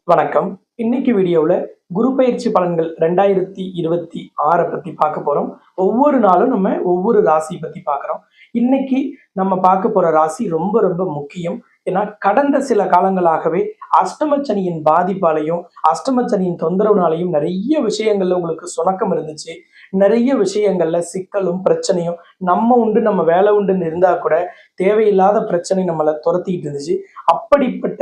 வணக்கம். இன்னைக்கு வீடியோவில் குரு பயிற்சி பலன்கள் 2026 பற்றி பார்க்க போகிறோம். ஒவ்வொரு நாளும் நம்ம ஒவ்வொரு ராசி பற்றி பார்க்குறோம். இன்னைக்கு நம்ம பார்க்க போகிற ராசி ரொம்ப ரொம்ப முக்கியம். ஏன்னா கடந்த சில காலங்களாகவே அஷ்டமச்சனியின் பாதிப்பாலையும் அஷ்டமச்சனியின் தொந்தரவுனாலையும் நிறைய விஷயங்கள்ல உங்களுக்கு சுணக்கம் இருந்துச்சு. நிறைய விஷயங்கள்ல சிக்கலும் பிரச்சனையும் நம்ம உண்டு நம்ம வேலை உண்டுன்னு இருந்தா கூட தேவையில்லாத பிரச்சனை நம்மளை துரத்திட்டு இருந்துச்சு. அப்படிப்பட்ட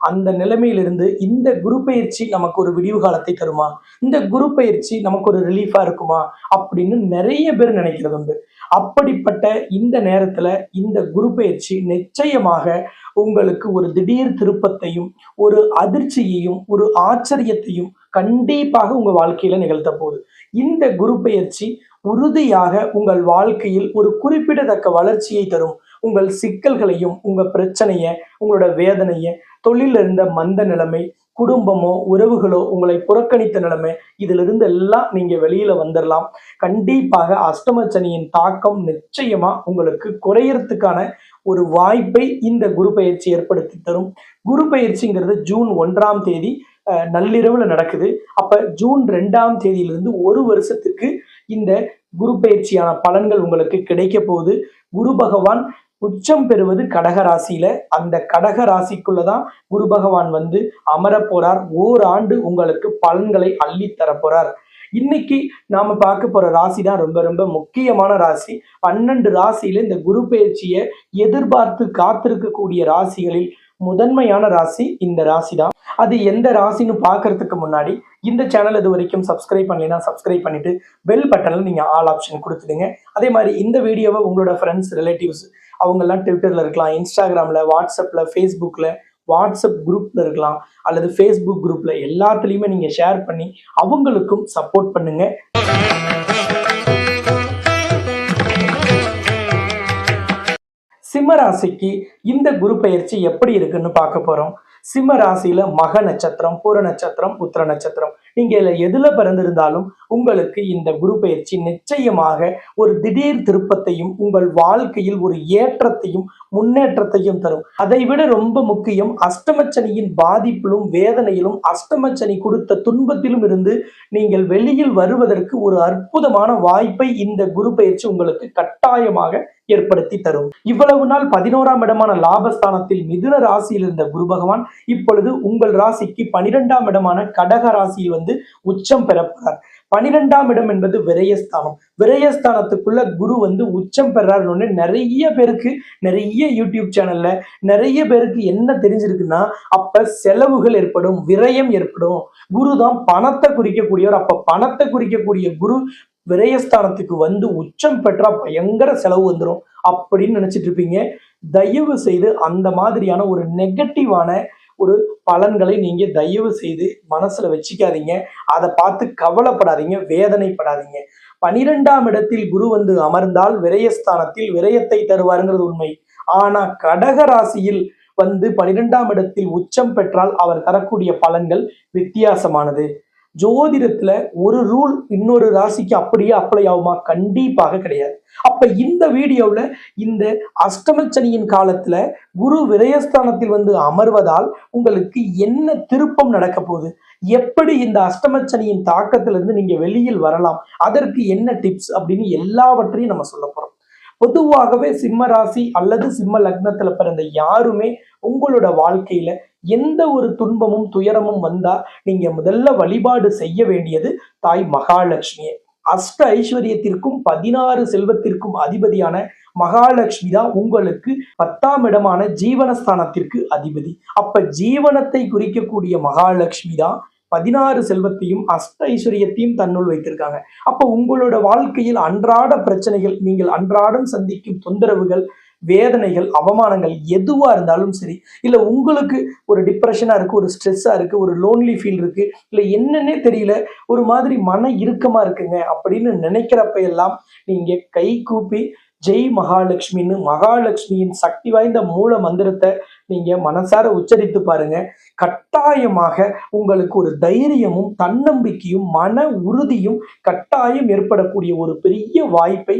அந்த நிலைமையிலிருந்து இந்த குரு பயிற்சி நமக்கு ஒரு விடிவு காலத்தை தருமா, இந்த குரு பயிற்சி நமக்கு ஒரு ரிலீஃபா இருக்குமா அப்படின்னு நிறைய பேர் நினைக்கிறது உண்டு. அப்படிப்பட்ட இந்த நேரத்துல இந்த குரு பயிற்சி நிச்சயமாக உங்களுக்கு ஒரு திடீர் திருப்பத்தையும் ஒரு அதிர்ச்சியையும் ஒரு ஆச்சரியத்தையும் கண்டிப்பாக உங்க வாழ்க்கையில நிகழ்த்த போகுது. இந்த குரு பயிற்சி உறுதியாக உங்கள் வாழ்க்கையில் ஒரு குறிப்பிடத்தக்க வளர்ச்சியை தரும். உங்கள் சிக்கல்களையும் உங்க பிரச்சனைய உங்களோட வேதனைய தொழில இருந்த மந்த நிலைமை குடும்பமோ உறவுகளோ உங்களை புறக்கணித்த நிலைமை இதிலிருந்து எல்லாம் நீங்க வெளியில வந்துடலாம். கண்டிப்பாக அஷ்டமச்சனியின் தாக்கம் நிச்சயமா உங்களுக்கு குறையறதுக்கான ஒரு வாய்ப்பை இந்த குரு பயிற்சி ஏற்படுத்தி தரும். குரு பயிற்சிங்கிறது ஜூன் 1ஆம் தேதி நள்ளிரவுல நடக்குது. அப்ப ஜூன் 2ஆம் தேதியிலிருந்து ஒரு வருஷத்துக்கு இந்த குரு பயிற்சியான பலன்கள் உங்களுக்கு கிடைக்க போகுது. குரு பகவான் உச்சம் பெறுவது கடகராசியில, அந்த கடகராசிக்குள்ளதான் குரு பகவான் வந்து அமர போறார். ஓராண்டு உங்களுக்கு பலன்களை அள்ளி தர போறார். இன்னைக்கு நாம பார்க்க போற ராசி தான் ரொம்ப ரொம்ப முக்கியமான ராசி. 12 ராசியில இந்த குரு பயிற்சியை எதிர்பார்த்து காத்திருக்கக்கூடிய ராசிகளில் முதன்மையான ராசி இந்த ராசி தான். அது எந்த ராசின்னு பார்க்கறதுக்கு முன்னாடி இந்த சேனல் இது வரைக்கும் சப்ஸ்கிரைப் பண்ணலைன்னா சப்ஸ்கிரைப் பண்ணிட்டு பெல் பட்டன்ல நீங்க ஆல் ஆப்ஷன் கொடுத்துடுங்க. அதே மாதிரி இந்த வீடியோவை உங்களோட ஃப்ரெண்ட்ஸ் ரிலேட்டிவ்ஸ் அவங்கெல்லாம் ட்விட்டர்ல இருக்கலாம், இன்ஸ்டாகிராம்ல, வாட்ஸ்அப்ல, ஃபேஸ்புக்ல, வாட்ஸ்அப் குரூப்ல இருக்கலாம், அல்லது ஃபேஸ்புக் குரூப்ல எல்லாத்துலேயுமே நீங்க ஷேர் பண்ணி அவங்களுக்கும் சப்போர்ட் பண்ணுங்க. சிம்ம ராசிக்கு இந்த குரு பயிற்சி எப்படி இருக்குன்னு பார்க்க போறோம். சிம்ம ராசியில மக நட்சத்திரம், பூர நட்சத்திரம், உத்திர நட்சத்திரம், நீங்க எதுல பிறந்திருந்தாலும் உங்களுக்கு இந்த குரு பயிற்சி நிச்சயமாக ஒரு திடீர் திருப்பத்தையும் உங்கள் வாழ்க்கையில் ஒரு ஏற்றத்தையும் முன்னேற்றத்தையும் தரும். அதை விட ரொம்ப முக்கியம், அஷ்டமச்சனியின் பாதிப்பிலும் வேதனையிலும் அஷ்டமச்சனி கொடுத்த துன்பத்திலும் இருந்து நீங்கள் வெளியில் வருவதற்கு ஒரு அற்புதமான வாய்ப்பை இந்த குரு பயிற்சி உங்களுக்கு கட்டாயமாக ஏற்படுத்தி தரும். இவ்வளவு நாள் 11ஆம் இடமான லாபஸ்தானத்தில் மிதுன ராசியில் இருந்த குரு பகவான் இப்பொழுது உங்கள் ராசிக்கு 12ஆம் இடமான கடக ராசியில் வந்து உச்சம் பெறப்படுறார். 12ஆம் இடம் என்பது விரயஸ்தானம். விரயஸ்தானத்துக்குள்ள குரு வந்து உச்சம் பெறாருன்னு நிறைய பேருக்கு நிறைய யூடியூப் சேனல்ல நிறைய பேருக்கு என்ன தெரிஞ்சிருக்குன்னா, அப்ப செலவுகள் ஏற்படும், விரயம் ஏற்படும். குரு தான் பணத்தை குறிக்கக்கூடியவர். அப்ப பணத்தை குறிக்கக்கூடிய குரு விரயஸ்தானத்துக்கு வந்து உச்சம் பெற்றா பயங்கர செலவு வந்துடும் அப்படின்னு நினைச்சிட்டு இருப்பீங்க. தயவு செய்து அந்த மாதிரியான ஒரு நெகட்டிவான ஒரு பலன்களை நீங்க தயவு செய்து மனசுல வச்சுக்காதீங்க. அதை பார்த்து கவலைப்படாதீங்க, வேதனைப்படாதீங்க. 12ஆம் இடத்தில் குரு வந்து அமர்ந்தால் விரயஸ்தானத்தில் விரயத்தை தருவாருங்கிறது உண்மை. ஆனா கடக ராசியில் வந்து 12ஆம் இடத்தில் உச்சம் பெற்றால் அவர் தரக்கூடிய பலன்கள் வித்தியாசமானது. ஜோதிடத்துல ஒரு ரூல் இன்னொரு ராசிக்கு அப்படியே அப்ளை ஆகுமா? கண்டிப்பாக கிடையாது. அப்ப இந்த வீடியோவில் இந்த அஷ்டமச்சனியின் காலத்துல குரு விரயஸ்தானத்தில் வந்து அமர்வதால் உங்களுக்கு என்ன திருப்பம் நடக்க போகுது, எப்படி இந்த அஷ்டமச்சனியின் தாக்கத்திலிருந்து நீங்க வெளியில் வரலாம், அதற்கு என்ன டிப்ஸ் அப்படின்னு எல்லாவற்றையும் நம்ம சொல்ல போறோம். பொதுவாகவே சிம்ம ராசி அல்லது சிம்ம லக்னத்துல பிறந்த யாருமே உங்களோட வாழ்க்கையில எந்த ஒரு துன்பமும் துயரமும் வந்தா நீங்க முதல்ல வழிபாடு செய்ய வேண்டியது தாய் மகாலட்சுமியை. அஷ்ட ஐஸ்வர்யத்திற்கும் 16 செல்வத்திற்கும் அதிபதியான மகாலட்சுமி தான் உங்களுக்கு 10ஆம் இடமான ஜீவனஸ்தானத்திற்கு அதிபதி. அப்ப ஜீவனத்தை குறிக்கக்கூடிய மகாலட்சுமி தான் 16 செல்வத்தையும் அஷ்ட ஐஸ்வர்யத்தையும் தன்னுள் வைத்திருக்காங்க. அப்போ உங்களோட வாழ்க்கையில் அன்றாட பிரச்சனைகள், நீங்கள் அன்றாடம் சந்திக்கும் தொந்தரவுகள், வேதனைகள், அவமானங்கள் எதுவா இருந்தாலும் சரி, இல்ல உங்களுக்கு ஒரு டிப்ரெஷனா இருக்கு, ஒரு ஸ்ட்ரெஸ்ஸா இருக்கு, ஒரு லோன்லி ஃபீல் இருக்கு, இல்ல என்னன்னே தெரியல, ஒரு மாதிரி மன இறுக்கமா இருக்குங்க அப்படின்னு நினைக்கிறப்ப எல்லாம் நீங்க கை கூப்பி ஜெய் மகாலட்சுமின்னு மகாலட்சுமியின் சக்தி வாய்ந்த மூல மந்திரத்தை நீங்க மனசார உச்சரித்து பாருங்க. கட்டாயமாக உங்களுக்கு ஒரு தைரியமும் தன்னம்பிக்கையும் மன உறுதியும் கட்டாயம் ஏற்படக்கூடிய ஒரு பெரிய வாய்ப்பை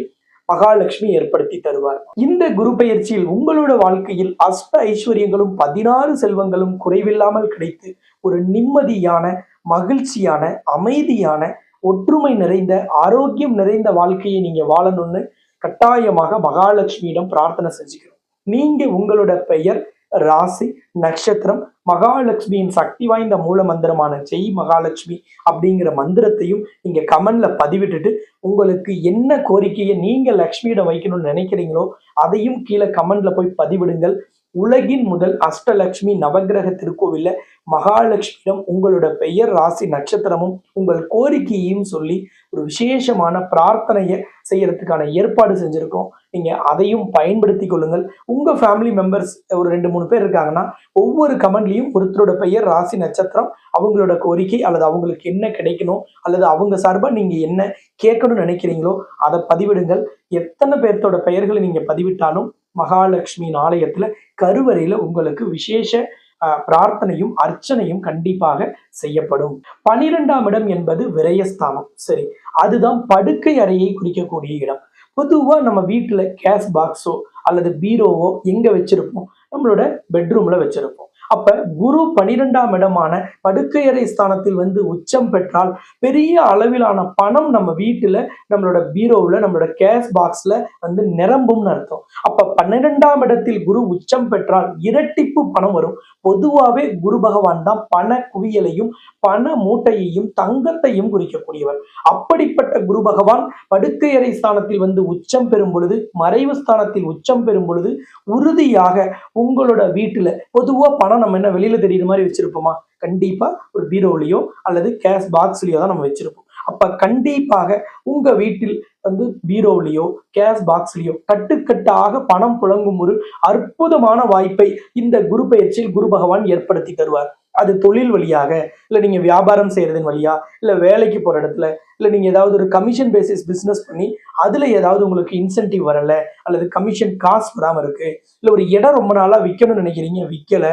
மகாலட்சுமி ஏற்படுத்தி தருவார். இந்த குரு பெயர்ச்சியில் உங்களோட வாழ்க்கையில் அஷ்ட ஐஸ்வர்யங்களும் 16 செல்வங்களும் குறைவில்லாமல் கிடைத்து ஒரு நிம்மதியான, மகிழ்ச்சியான, அமைதியான, ஒற்றுமை நிறைந்த, ஆரோக்கியம் நிறைந்த வாழ்க்கையை நீங்க வாழணும்னு கட்டாயமாக மகாலட்சுமியிடம் பிரார்த்தனை செஞ்சுக்கிறோம். நீங்க உங்களோட பெயர், ராசி, நட்சத்திரம், மகாலட்சுமியின் சக்தி வாய்ந்த மூல மந்திரமான ஜெய் மகாலட்சுமி அப்படிங்கிற மந்திரத்தையும் நீங்க கமெண்ட்ல பதிவிட்டுட்டு உங்களுக்கு என்ன கோரிக்கையை நீங்க லக்ஷ்மியிடம் வைக்கணும்னு நினைக்கிறீங்களோ அதையும் கீழே கமெண்ட்ல போய் பதிவிடுங்கள். உலகின் முதல் அஷ்டலட்சுமி நவகிரக திருக்கோவில்ல மகாலட்சுமியிடம் உங்களோட பெயர், ராசி, நட்சத்திரமும் உங்கள் கோரிக்கையையும் சொல்லி ஒரு விசேஷமான பிரார்த்தனையை செய்யறதுக்கான ஏற்பாடு செஞ்சிருக்கோம். நீங்க அதையும் பயன்படுத்தி கொள்ளுங்கள். உங்க ஃபேமிலி மெம்பர்ஸ் ஒரு 2-3 பேர் இருக்காங்கன்னா ஒவ்வொரு கமெண்ட்லயும் ஒருத்தரோட பெயர், ராசி, நட்சத்திரம், அவங்களோட கோரிக்கை அல்லது அவங்களுக்கு என்ன கிடைக்கணும் அல்லது அவங்க சார்பா நீங்க என்ன கேட்கணும்னு நினைக்கிறீங்களோ அதை பதிவிடுங்கள். எத்தனை பேர்த்தோட பெயர்களை நீங்க பதிவிட்டாலும் மகாலட்சுமியின் ஆலயத்துல கருவறையில உங்களுக்கு விசேஷ பிரார்த்தனையும் அர்ச்சனையும் கண்டிப்பாக செய்யப்படும். 12ஆம் இடம் என்பது விரயஸ்தானம். சரி, அதுதான் படுக்கை அறையை குறிக்கக்கூடிய இடம். பொதுவா நம்ம வீட்டுல கேஸ் பாக்ஸோ அல்லது பீரோவோ எங்க வச்சிருப்போம்? நம்மளோட பெட்ரூம்ல வச்சிருப்போம். அப்ப குரு 12ஆம் இடமான படுக்கையறை ஸ்தானத்தில் வந்து உச்சம் பெற்றால் பெரிய அளவிலான பணம் நம்ம வீட்டுல, நம்மளோட பீரோவில், நம்மளோட கேஸ் பாக்ஸ்ல வந்து நிரம்பும்னு அர்த்தம். அப்ப 12ஆம் இடத்தில் குரு உச்சம் பெற்றால் இரட்டிப்பு பணம் வரும். பொதுவாகவே குரு பகவான் தான் பண குவியலையும் பண மூட்டையையும் தங்கத்தையும் குறிக்கக்கூடியவர். அப்படிப்பட்ட குரு பகவான் படுக்கையறை ஸ்தானத்தில் வந்து உச்சம் பெறும் பொழுது, மறைவு ஸ்தானத்தில் உச்சம் பெறும் பொழுது உறுதியாக உங்களோட வீட்டுல பொதுவா பணம் நம்ம என்ன வெளியில தெரியுற மாதிரி வச்சிருப்போமா? கண்டிப்பா ஒரு பீரோலையோ அல்லது கேஷ் பாக்ஸ்லயோ தான் நம்ம வச்சிருப்போம். அப்ப கண்டிப்பாக உங்க வீட்டில் வந்து பீரோலையோ கேஷ் பாக்ஸ்லயோ கட்டுக்கட்டாக பணம் புழங்கும் ஒரு அற்புதமான வாய்ப்பை இந்த குரு பெயர்ச்சியில் குரு பகவான் ஏற்படுத்தி தருவார். அது தொழில் வழியாக, இல்ல நீங்க வியாபாரம் செய்யறதன் வழியா, இல்ல வேலைக்கு போற இடத்துல, இல்ல நீங்க ஏதாவது ஒரு கமிஷன் பேசிஸ் பிசினஸ் பண்ணி அதுல ஏதாவது உங்களுக்கு இன்சென்டிவ் வரல அல்லது கமிஷன் காசு வராம இருக்கு, இல்ல ஒரு இடம் ரொம்ப நாளா விற்கணும்னு நினைக்கிறீங்க விற்கல,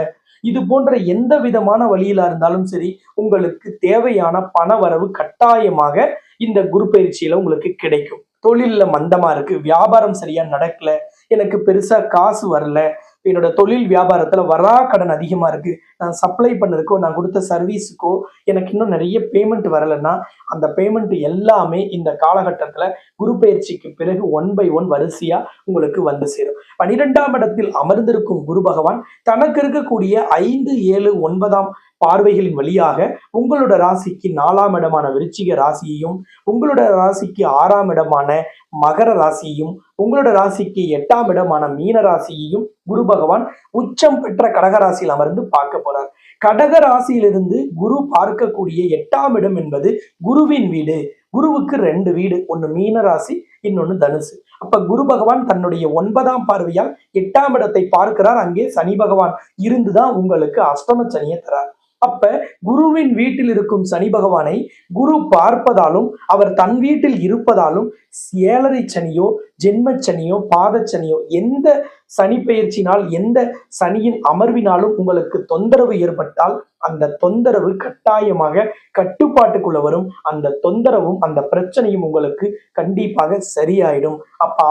இது போன்ற எந்த விதமான வழியில இருந்தாலும் சரி உங்களுக்கு தேவையான பண வரவு கட்டாயமாக இந்த குரு பயிற்சியில உங்களுக்கு கிடைக்கும். தொழில்ல மந்தமா இருக்கு, வியாபாரம் சரியா நடக்கல, எனக்கு பெருசா காசு வரல, என்னோட தொழில் வியாபாரத்துல வரா கடன் அதிகமா இருக்கு, நான் சப்ளை பண்ணதுக்கோ நான் கொடுத்த சர்வீஸுக்கோ எனக்கு இன்னும் நிறைய பேமெண்ட் வரலன்னா அந்த பேமெண்ட் எல்லாமே இந்த காலகட்டத்துல குரு பயிற்சிக்கு பிறகு 1 by 1 வரிசையா உங்களுக்கு வந்து சேரும். 12ஆம் இடத்தில் அமர்ந்திருக்கும் குரு பகவான் தனக்கு இருக்கக்கூடிய 5, 7, 9ஆம் பார்வைகளின் வழியாக உங்களோட ராசிக்கு 4ஆம் இடமான விருச்சிக ராசியையும், உங்களோட ராசிக்கு 6ஆம் இடமான மகர ராசியையும், உங்களோட ராசிக்கு 8ஆம் இடமான மீன ராசியையும் குரு பகவான் உச்சம் பெற்ற கடகராசியில் அமர்ந்து பார்க்க போறார். கடக ராசியிலிருந்து குரு பார்க்கக்கூடிய 8ஆம் இடம் என்பது குருவின் வீடு. குருவுக்கு 2 வீடு, ஒன்னு மீன ராசி, இன்னொன்னு தனுசு. அப்ப குரு பகவான் தன்னுடைய 9ஆம் பார்வையால் 8ஆம் இடத்தை பார்க்கிறார். அங்கே சனி பகவான் இருந்துதான் உங்களுக்கு அஷ்டம சனியை தரார். அப்ப குருவின் வீட்டில் இருக்கும் சனி பகவானை குரு பார்ப்பதாலும் அவர் தன் வீட்டில் இருப்பதாலும் 7.5 சனியோ, ஜென்ம சனியோ, பாதச்சனியோ, எந்த சனி பெயர்ச்சினால் எந்த சனியின் அமர்வினாலும் உங்களுக்கு தொந்தரவு ஏற்பட்டால் அந்த தொந்தரவு கட்டாயமாக கட்டுப்பாட்டுக்குள்ள வரும். அந்த தொந்தரவும் அந்த பிரச்சனையும் உங்களுக்கு கண்டிப்பாக சரியாயிடும்.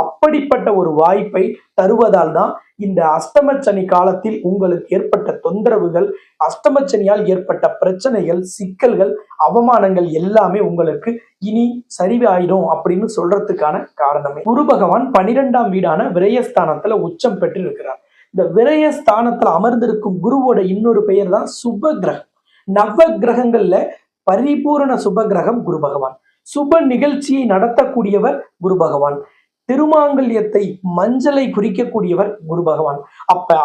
அப்படிப்பட்ட ஒரு வாய்ப்பை தருவதால் தான் இந்த அஷ்டம சனி காலத்தில் உங்களுக்கு ஏற்பட்ட தொந்தரவுகள், அஷ்டம சனியால் ஏற்பட்ட பிரச்சனைகள், சிக்கல்கள், அவமானங்கள் எல்லாமே உங்களுக்கு இனி சரிவாயிடும் அப்படின்னு சொல்றதுக்கான காரணமே. குரு பகவான் 12ஆம் வீடான விரயஸ்தானத்துல உச்சம் பெற்று இருக்கிறார். இந்த விரயஸ்தானத்துல அமர்ந்திருக்கும் குருவோட இன்னொரு பெயர் தான் சுப கிரகம். நவ கிரகங்கள்ல பரிபூரண சுப கிரகம் குரு பகவான். சுப நிகழ்ச்சியை நடத்தக்கூடியவர் குரு பகவான். திருமாங்கல்யத்தை, மஞ்சளை குறிக்கக்கூடியவர் குரு பகவான்.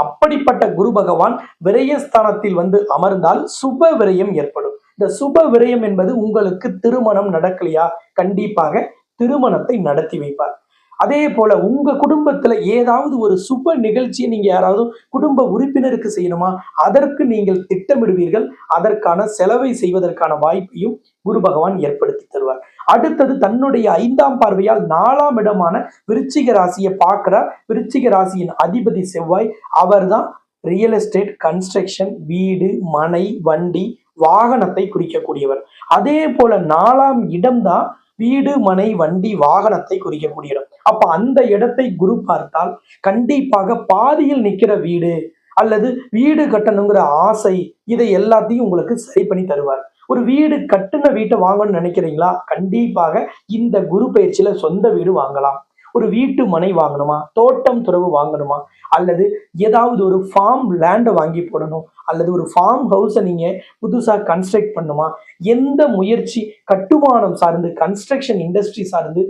அப்படிப்பட்ட குரு பகவான் விரயஸ்தானத்தில் வந்து அமர்ந்தால் சுப விரயம் ஏற்படும். இந்த சுப விரயம் என்பது உங்களுக்கு திருமணம் நடக்கலையா, கண்டிப்பாக திருமணத்தை நடத்தி வைப்பார். அதே போல உங்க குடும்பத்துல ஏதாவது ஒரு சுப நிகழ்ச்சியை நீங்க யாராவது குடும்ப உறுப்பினருக்கு செய்யணுமா, அதற்கு நீங்கள் திட்டமிடுவீர்கள். அதற்கான செலவை செய்வதற்கான வாய்ப்பையும் குரு பகவான் ஏற்படுத்தி தருவார். அடுத்தது தன்னுடைய 5ஆம் பார்வையால் 4ஆம் இடமான விருச்சிக ராசியை பார்க்கிறார். விருச்சிக ராசியின் அதிபதி செவ்வாய். அவர்தான் ரியல் எஸ்டேட், கன்ஸ்ட்ரக்ஷன், வீடு, மனை, வண்டி, வாகனத்தை குறிக்கக்கூடியவர். அதே போல 4ஆம் இடம்தான் வீடு, மனை, வண்டி, வாகனத்தை குறிக்கக்கூடிய இடம். அப்ப அந்த இடத்தை குரு பார்த்தால் கண்டிப்பாக பாதியில் நிக்கிற வீடு அல்லது வீடு கட்டணுங்கிற ஆசை, இதை எல்லாத்தையும் உங்களுக்கு சரி பண்ணி தருவார். ஒரு வீடு கட்டுன வீட்டை வாங்கணும்னு நினைக்கிறீங்களா? கண்டிப்பாக இந்த குரு பயிற்சியில சொந்த வீடு வாங்கலாம். ஒரு வீட்டு மனை வாங்கணுமா, தோட்டம் துறவு வாங்கணுமா, அல்லது ஏதாவது ஒரு ஃபார்ம் லேண்டை வாங்கி போடணும், அல்லது ஒரு ஃபார்ம் ஹவுஸை நீங்க புதுசா கன்ஸ்ட்ரக்ட் பண்ணுமா, எந்த முயற்சி கட்டுமானம் சார்ந்து கன்ஸ்ட்ரக்ஷன் இண்டஸ்ட்ரி சார்ந்து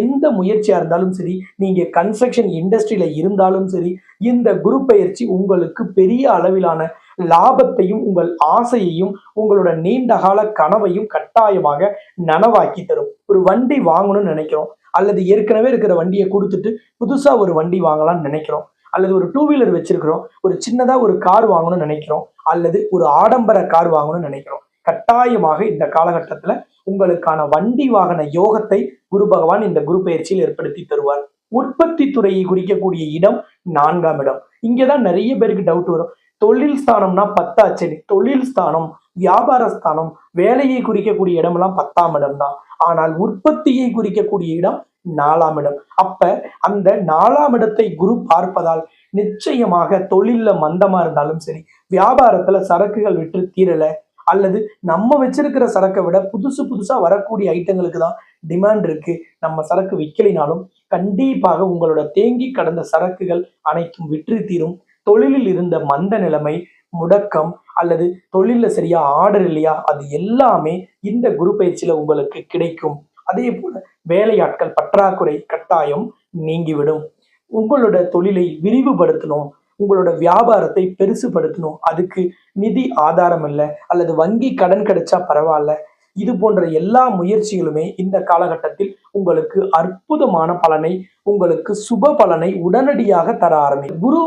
எந்த முயற்சியா இருந்தாலும் சரி, நீங்க கன்ஸ்ட்ரக்ஷன் இண்டஸ்ட்ரியில இருந்தாலும் சரி, இந்த குரு பயிற்சி உங்களுக்கு பெரிய அளவிலான லாபத்தையும் உங்கள் ஆசையையும் உங்களோட நீண்டகால கனவையும் கட்டாயமாக நனவாக்கி தரும். ஒரு வண்டி வாங்கணும்னு நினைக்கிறோம், அல்லது ஏற்கனவே இருக்கிற வண்டியை கொடுத்துட்டு புதுசா ஒரு வண்டி வாங்கலாம்னு நினைக்கிறோம், அல்லது ஒரு டூ வீலர் வச்சிருக்கிறோம், ஒரு சின்னதா ஒரு கார் வாங்கணும்னு நினைக்கிறோம், அல்லது ஒரு ஆடம்பர கார் வாங்கணும்னு நினைக்கிறோம். கட்டாயமாக இந்த காலகட்டத்துல உங்களுக்கான வண்டி வாகன யோகத்தை குரு பகவான் இந்த குரு பயிற்சியில் ஏற்படுத்தி தருவார். உற்பத்தி துறையை குறிக்கக்கூடிய இடம் 4ஆம் இடம். இங்கதான் நிறைய பேருக்கு டவுட் வரும். தொழில் ஸ்தானம்னா 10ஆச்சு. தொழில் ஸ்தானம், வியாபார ஸ்தானம், வேலையை குறிக்கக்கூடிய இடமெல்லாம் 10ஆம் இடம் தான். ஆனால் உற்பத்தியை குறிக்கக்கூடிய இடம் 4ஆம் இடம். அப்ப அந்த 4ஆம் இடத்தை குரு பார்ப்பதால் நிச்சயமாக தொழில்ல மந்தமா இருந்தாலும் சரி, வியாபாரத்துல சரக்குகள் விற்று தீரல, அல்லது நம்ம வச்சிருக்கிற சரக்கை விட புதுசு புதுசா வரக்கூடிய ஐட்டங்களுக்கு தான் டிமாண்ட் இருக்கு, நம்ம சரக்கு விற்கலினாலும் கண்டிப்பாக உங்களோட தேங்கி கடந்த சரக்குகள் அனைத்தும் விற்று தீரும். தொழிலில் இருந்த மந்த நிலைமை, முடக்கம், அல்லது தொழில சரியா ஆர்டர் இல்லையா, அது எல்லாமே இந்த குரு பயிற்சியில உங்களுக்கு கிடைக்கும். அதே போல வேலையாட்கள் பற்றாக்குறை கட்டாயம் நீங்கிவிடும். உங்களோட தொழிலை விரிவுபடுத்தணும், உங்களோட வியாபாரத்தை பெருசுபடுத்தணும், அதுக்கு நிதி ஆதாரம் இல்லை அல்லது வங்கி கடன் கிடைச்சா பரவாயில்ல, இது போன்ற எல்லா முயற்சிகளுமே இந்த காலகட்டத்தில் உங்களுக்கு அற்புதமான பலனை, உங்களுக்கு சுப பலனை உடனடியாக தர ஆரம்பிக்கும். குரு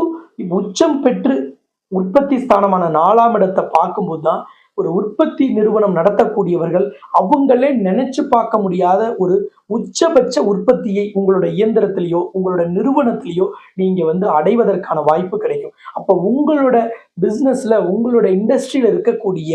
உச்சம் பெற்று உற்பத்தி ஸ்தானமான 4ஆம் இடத்தை பார்க்கும்போது தான் ஒரு உற்பத்தி நிறுவனம் நடத்தக்கூடியவர்கள் அவங்களே நினைச்சு பார்க்க முடியாத ஒரு உச்சபட்ச உற்பத்தியை உங்களோட இயந்திரத்திலேயோ உங்களோட நிறுவனத்திலேயோ நீங்க அடைவதற்கான வாய்ப்பு கிடைக்கும். அப்போ உங்களோட பிசினஸ்ல உங்களோட இண்டஸ்ட்ரியில இருக்கக்கூடிய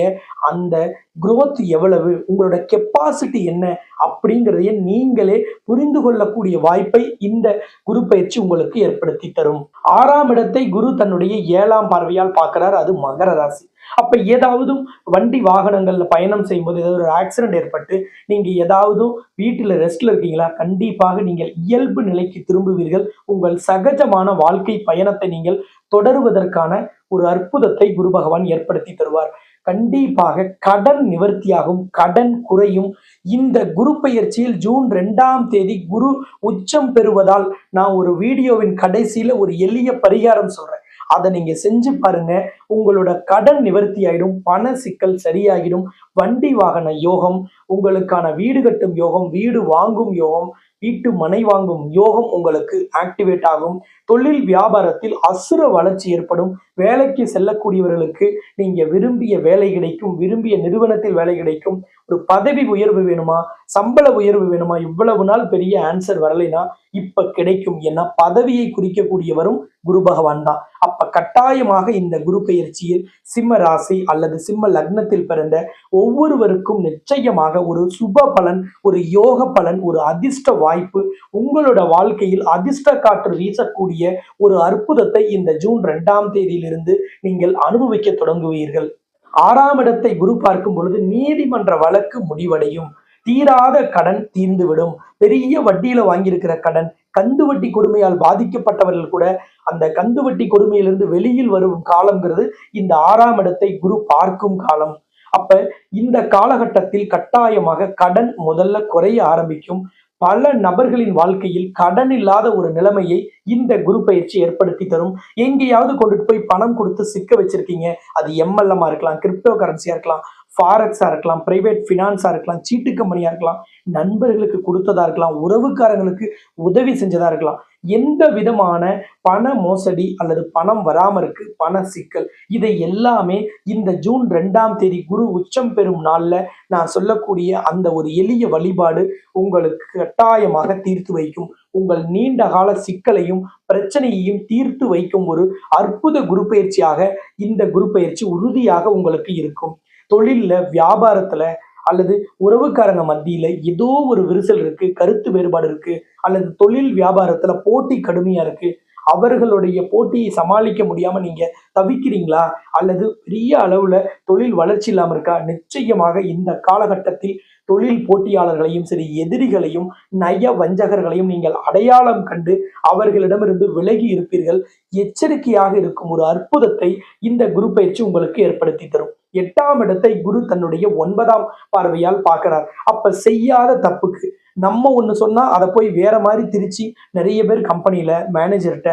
அந்த growth எவ்வளவு, உங்களோட கெப்பாசிட்டி என்ன அப்படிங்கிறதையே நீங்களே புரிந்து கொள்ளக்கூடிய வாய்ப்பை இந்த குரு பயிற்சி உங்களுக்கு ஏற்படுத்தி தரும். 6ஆம் இடத்தை குரு தன்னுடைய 7ஆம் பார்வையால் பார்க்கிறார். அது மகர ராசி. அப்ப ஏதாவது வண்டி வாகனங்கள்ல பயணம் செய்யும்போது ஏதாவது ஒரு ஆக்சிடென்ட் ஏற்பட்டு நீங்க ஏதாவது வீட்டுல ரெஸ்ட்ல இருக்கீங்களா, கண்டிப்பாக நீங்கள் இயல்பு நிலைக்கு திரும்புவீர்கள். உங்கள் சகஜமான வாழ்க்கை பயணத்தை நீங்கள் தொடருவதற்கான ஒரு அற்புதத்தை குரு பகவான் ஏற்படுத்தி தருவார். கண்டிப்பாக கடன் நிவர்த்தியாகும், கடன் குறையும். இந்த குரு பயிற்சியில் ஜூன் 2ஆம் தேதி குரு உச்சம் பெறுவதால் நான் ஒரு வீடியோவின் கடைசியில ஒரு எளிய பரிகாரம் சொல்றேன், அதை நீங்க செஞ்சு பாருங்க. உங்களோட கடன் நிவர்த்தி ஆயிடும், பண சிக்கல் சரியாகிடும், வண்டி வாகன யோகம், உங்களுக்கான வீடு கட்டும் யோகம், வீடு வாங்கும் யோகம், வீட்டு மனை வாங்கும் யோகம் உங்களுக்கு ஆக்டிவேட் ஆகும். தொழில் வியாபாரத்தில் அசுர வளர்ச்சி ஏற்படும். வேலைக்கு செல்லக்கூடியவர்களுக்கு நீங்க விரும்பிய வேலை கிடைக்கும், விரும்பிய நிறுவனத்தில் வேலை கிடைக்கும். ஒரு பதவி உயர்வு வேணுமா, சம்பள உயர்வு வேணுமா, இவ்வளவு நாள் பெரிய ஆன்சர் வரலைன்னா இப்ப கிடைக்கும். ஏன்னா பதவியை குறிக்கக்கூடியவரும் குரு பகவான் தான். அப்ப கட்டாயமாக இந்த குரு பயிற்சியில் சிம்ம ராசி அல்லது சிம்ம லக்னத்தில் பிறந்த ஒவ்வொருவருக்கும் நிச்சயமாக ஒரு சுப பலன், ஒரு யோக பலன், ஒரு அதிர்ஷ்ட வாய்ப்பு, உங்களோட வாழ்க்கையில் அதிர்ஷ்ட காற்று வீசக்கூடிய ஒரு அற்புதத்தை இந்த ஜூன் 2ஆம் தேதியிலிருந்து நீங்கள் அனுபவிக்க தொடங்குவீர்கள். 6ஆம் இடத்தை குரு பார்க்கும் பொழுது நீதிமன்ற வழக்கு முடிவடையும், தீராத கடன் தீர்ந்துவிடும். பெரிய வட்டியில வாங்கியிருக்கிற கடன், கந்து வட்டி கொடுமையால் பாதிக்கப்பட்டவர்கள் கூட அந்த கந்து வட்டி கொடுமையிலிருந்து வெளியில் வரும் காலம்ங்கிறது இந்த 6ஆம் இடத்தை குரு பார்க்கும் காலம். அப்ப இந்த காலகட்டத்தில் கட்டாயமாக கடன் முதல்ல குறைய ஆரம்பிக்கும். பல நபர்களின் வாழ்க்கையில் கடன் இல்லாத ஒரு நிலைமையை இந்த குரு பயிற்சி ஏற்படுத்தி தரும். எங்கேயாவது கொண்டுட்டு போய் பணம் கொடுத்து சிக்க வச்சிருக்கீங்க, அது எம்எல்எம்மா இருக்கலாம், கிரிப்டோ கரன்சியா இருக்கலாம், ஃபாரெக்ஸா இருக்கலாம், பிரைவேட் ஃபினான்ஸா இருக்கலாம், சீட்டு கம்பெனியா இருக்கலாம், நண்பர்களுக்கு கொடுத்ததா இருக்கலாம், உறவுக்காரங்களுக்கு உதவி செஞ்சதா இருக்கலாம், எந்த விதமான பண மோசடி அல்லது பணம் வராம இருக்கு, பண சிக்கல், இதை எல்லாமே இந்த ஜூன் 2ஆம் தேதி குரு உச்சம் பெறும் நாள்ல நான் சொல்லக்கூடிய அந்த ஒரு எளிய வழிபாடு உங்களுக்கு கட்டாயமாக தீர்த்து வைக்கும். உங்கள் நீண்ட கால சிக்கலையும் பிரச்சனையையும் தீர்த்து வைக்கும் ஒரு அற்புத குரு பயிற்சியாக இந்த குரு பயிற்சி உறுதியாக உங்களுக்கு இருக்கும். தொழில்ல, வியாபாரத்துல, அல்லது உறவுக்காரங்க மத்தியில ஏதோ ஒரு விரிசல் இருக்கு, கருத்து வேறுபாடு இருக்கு, அல்லது தொழில் வியாபாரத்துல போட்டி கடுமையா இருக்கு, அவர்களுடைய போட்டியை சமாளிக்க முடியாம நீங்க தவிக்கிறீங்களா? அல்லது பெரிய அளவுல தொழில் வளர்ச்சி இல்லாம இருக்கா? நிச்சயமாக இந்த காலகட்டத்தில் தொழில் போட்டியாளர்களையும் சரி, எதிரிகளையும், நய வஞ்சகர்களையும் நீங்கள் அடையாளம் கண்டு அவர்களிடமிருந்து விலகி இருப்பீர்கள். எச்சரிக்கையாக இருக்கும் ஒரு அற்புதத்தை இந்த குரு பயிற்சி உங்களுக்கு ஏற்படுத்தி தரும். 8ஆம் இடத்தை குரு தன்னுடைய 9ஆம் பார்வையால் பார்க்கிறார். அப்ப செய்யாத தப்புக்கு நம்ம ஒண்ணு சொன்னா அத போய் வேற மாரி திரிச்சு நெறைய பேர் கம்பெனில மேனேஜர்ட்ட,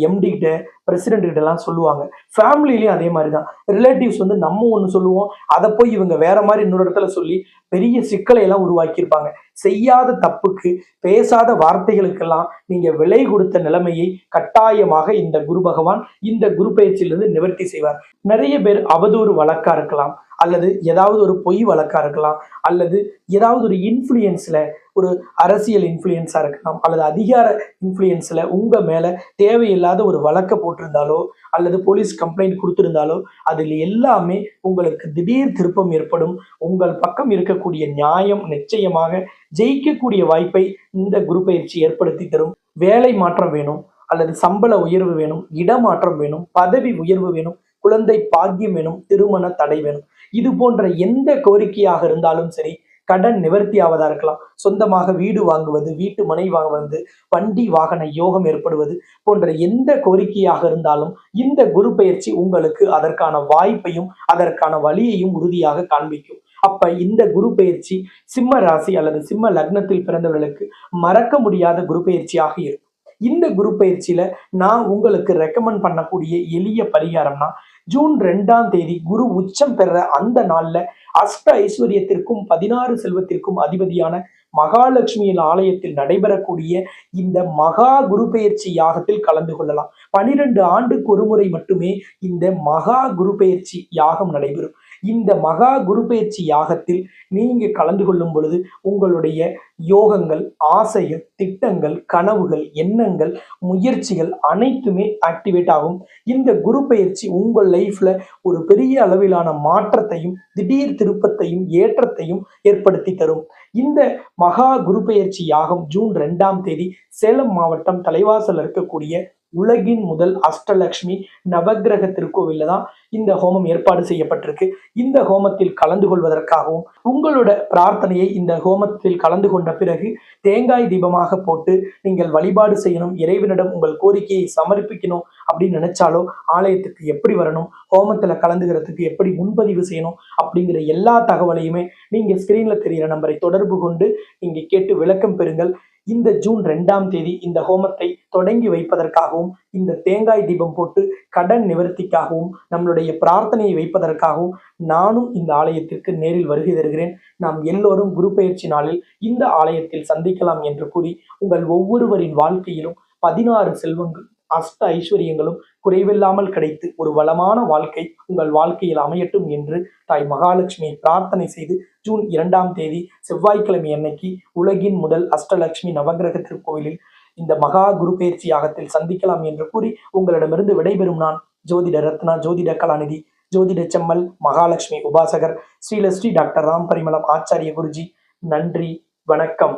எம்டி கிட்ட, பிரசிடென்ட் கிட்ட எல்லாம் சொல்லுவாங்க. ஃபேமிலிலயும் அதே மாரி தான். ரிலேட்டிவ்ஸ் வந்து நம்ம ஒண்ணு சொல்லுவோம். அத போய் இவங்க வேற மாரி இன்னொரு இடத்துல சொல்லி பெரிய சிக்கலை எல்லாம் உருவாக்கியிருப்பாங்க. செய்யாத தப்புக்கு, பேசாத வார்த்தைகளுக்கெல்லாம் நீங்க விலை கொடுத்த நிலைமையை கட்டாயமாக இந்த குரு பகவான் இந்த குரு பயிற்சியிலிருந்து நிவர்த்தி செய்வார். நிறைய பேர் அவதூறு வழக்கா இருக்கலாம், அல்லது ஏதாவது ஒரு பொய் வழக்கா இருக்கலாம், அல்லது ஏதாவது ஒரு இன்ஃப்ளூயன்ஸ்ல ஒரு அரசியல் இன்ஃப்ளூயன்ஸா இருக்கலாம், அல்லது அதிகார இன்ஃப்ளூயன்ஸ்ல உங்க மேல தேவையில்லாத ஒரு வழக்க போட்டிருந்தாலோ, அல்லது போலீஸ் கம்ப்ளைண்ட் கொடுத்திருந்தாலோ, அதில் எல்லாமே உங்களுக்கு திடீர் திருப்பம் ஏற்படும். உங்கள் பக்கம் இருக்கக்கூடிய நியாயம் நிச்சயமாக ஜெயிக்கக்கூடிய வாய்ப்பை இந்த குரு பயிற்சி ஏற்படுத்தி தரும். வேலை மாற்றம் வேணும், அல்லது சம்பள உயர்வு வேணும், இடமாற்றம் வேணும், பதவி உயர்வு வேணும், குழந்தை பாக்கியம் வேணும், திருமண தடை வேணும், இது போன்ற எந்த கோரிக்கையாக இருந்தாலும் சரி, கடன் நிவர்த்தி ஆவதா இருக்கலாம், சொந்தமாக வீடு வாங்குவது, வீட்டு மனை வாங்குவது, வண்டி வாகன யோகம் ஏற்படுவது போன்ற எந்த கோரிக்கையாக இருந்தாலும் இந்த குரு பயிற்சி உங்களுக்கு அதற்கான வாய்ப்பையும் அதற்கான வழியையும் உறுதியாக காண்பிக்கும். அப்ப இந்த குரு பயிற்சி சிம்ம ராசி அல்லது சிம்ம லக்னத்தில் பிறந்தவர்களுக்கு மறக்க முடியாத குரு பயிற்சியாக இருக்கும். இந்த குரு பயிற்சியில நான் உங்களுக்கு ரெக்கமெண்ட் பண்ணக்கூடிய எளிய பரிகாரம்னா, ஜூன் 2ஆம் தேதி குரு உச்சம் பெற அந்த நாள்ல அஷ்ட ஐஸ்வர்யத்திற்கும் 16 செல்வத்திற்கும் அதிபதியான மகாலட்சுமியின் ஆலயத்தில் நடைபெறக்கூடிய இந்த மகா குரு பெயர்ச்சி யாகத்தில் கலந்து கொள்ளலாம். 12 ஆண்டுக்கு ஒரு முறை மட்டுமே இந்த மகா குரு பெயர்ச்சி யாகம் நடைபெறும். இந்த மகா குரு பெயர்ச்சி யாகத்தில் நீங்க கலந்து கொள்ளும் பொழுது உங்களுடைய யோகங்கள், ஆசைகள், திட்டங்கள், கனவுகள், எண்ணங்கள், முயற்சிகள் அனைத்துமே ஆக்டிவேட் ஆகும். இந்த குரு பெயர்ச்சி உங்கள் லைஃப்ல ஒரு பெரிய அளவிலான மாற்றத்தையும், திடீர் திருப்பத்தையும், ஏற்றத்தையும் ஏற்படுத்தி தரும். இந்த மகா குரு பெயர்ச்சி யாகம் ஜூன் 2ஆம் தேதி சேலம் மாவட்டம் தலைவாசல் இருக்கக்கூடிய உலகின் முதல் அஷ்டலட்சுமி நவக்கிரக திருக்கோவில்ல தான் இந்த ஹோமம் ஏற்பாடு செய்யப்பட்டிருக்கு. இந்த ஹோமத்தில் கலந்து கொள்வதற்காகவும் உங்களோட பிரார்த்தனையை இந்த ஹோமத்தில் கலந்து கொண்ட பிறகு தேங்காய் தீபமாக போட்டு நீங்கள் வழிபாடு செய்யணும், இறைவனிடம் உங்கள் கோரிக்கையை சமர்ப்பிக்கணும் அப்படின்னு நினைச்சாலோ, ஆலயத்துக்கு எப்படி வரணும், ஹோமத்துல கலந்துகிறதுக்கு எப்படி முன்பதிவு செய்யணும் அப்படிங்கிற எல்லா தகவலையுமே நீங்க ஸ்கிரீன்ல தெரிகிற நம்பரை தொடர்பு கொண்டு நீங்க கேட்டு விளக்கம் பெறுங்கள். இந்த ஜூன் 2ஆம் தேதி இந்த ஹோமத்தை தொடங்கி வைப்பதற்காகவும், இந்த தேங்காய் தீபம் போட்டு கடன் நிவர்த்திக்காகவும், நம்மளுடைய பிரார்த்தனையை வைப்பதற்காகவும் நானும் இந்த ஆலயத்திற்கு நேரில் வருகை தருகிறேன். நாம் எல்லோரும் குரு பெயர்ச்சி நாளில் இந்த ஆலயத்தில் சந்திக்கலாம் என்று கூறி, உங்கள் ஒவ்வொருவரின் வாழ்க்கையிலும் 16 செல்வங்கள், அஷ்ட ஐஸ்வர்யங்களும் குறைவில்லாமல் கிடைத்து ஒரு வளமான வாழ்க்கை உங்கள் வாழ்க்கையில் அமையட்டும் என்று தாய் மகாலட்சுமியை பிரார்த்தனை செய்து ஜூன் 2ஆம் தேதி செவ்வாய்க்கிழமை அன்னைக்கு உலகின் முதல் அஷ்டலட்சுமி நவக்கிரக திருக்கோயிலில் இந்த மகா குரு பெயர்ச்சி யாகத்தில் சந்திக்கலாம் என்று கூறி உங்களிடமிருந்து விடைபெறும் நான் ஜோதிட ரத்னா, ஜோதிட கலாநிதி, ஜோதிட செம்மல், மகாலட்சுமி உபாசகர், ஸ்ரீலஸ்ரீ டாக்டர் ராம் பரிமளம் ஆச்சாரிய குருஜி. நன்றி, வணக்கம்.